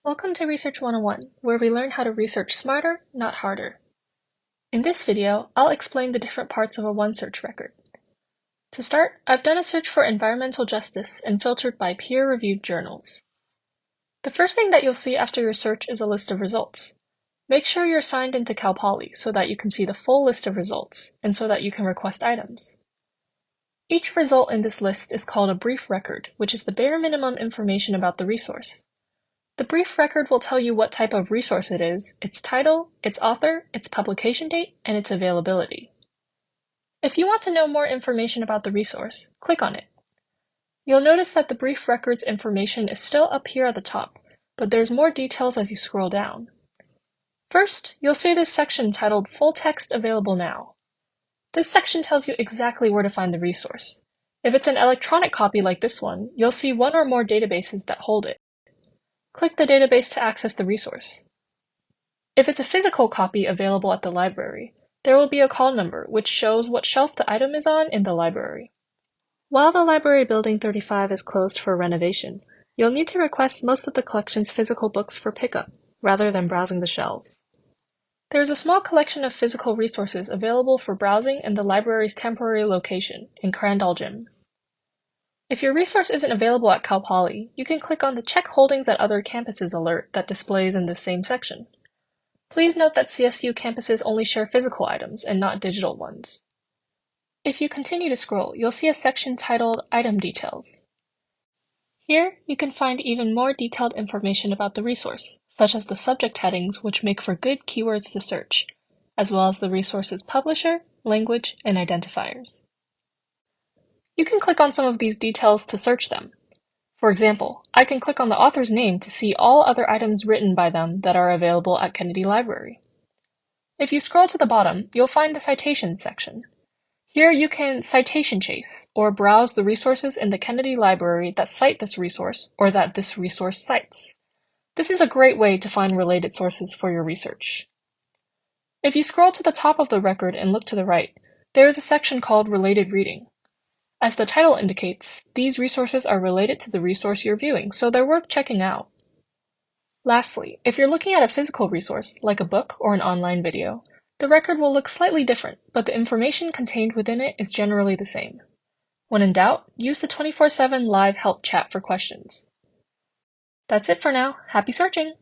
Welcome to Research 101, where we learn how to research smarter, not harder. In this video, I'll explain the different parts of a OneSearch record. To start, I've done a search for environmental justice and filtered by peer-reviewed journals. The first thing that you'll see after your search is a list of results. Make sure you're signed into Cal Poly so that you can see the full list of results and so that you can request items. Each result in this list is called a brief record, which is the bare minimum information about the resource. The brief record will tell you what type of resource it is, its title, its author, its publication date, and its availability. If you want to know more information about the resource, click on it. You'll notice that the brief record's information is still up here at the top, but there's more details as you scroll down. First, you'll see this section titled Full Text Available Now. This section tells you exactly where to find the resource. If it's an electronic copy like this one, you'll see one or more databases that hold it. Click the database to access the resource. If it's a physical copy available at the library, there will be a call number which shows what shelf the item is on in the library. While the library building 35 is closed for renovation, you'll need to request most of the collection's physical books for pickup, rather than browsing the shelves. There is a small collection of physical resources available for browsing in the library's temporary location in Crandall Gym. If your resource isn't available at Cal Poly, you can click on the Check Holdings at Other Campuses alert that displays in this same section. Please note that CSU campuses only share physical items and not digital ones. If you continue to scroll, you'll see a section titled Item Details. Here, you can find even more detailed information about the resource, such as the subject headings which make for good keywords to search, as well as the resource's publisher, language, and identifiers. You can click on some of these details to search them. For example, I can click on the author's name to see all other items written by them that are available at Kennedy Library. If you scroll to the bottom, you'll find the Citations section. Here you can citation chase, or browse the resources in the Kennedy Library that cite this resource or that this resource cites. This is a great way to find related sources for your research. If you scroll to the top of the record and look to the right, there is a section called Related Reading. As the title indicates, these resources are related to the resource you're viewing, so they're worth checking out. Lastly, if you're looking at a physical resource, like a book or an online video, the record will look slightly different, but the information contained within it is generally the same. When in doubt, use the 24/7 live help chat for questions. That's it for now. Happy searching!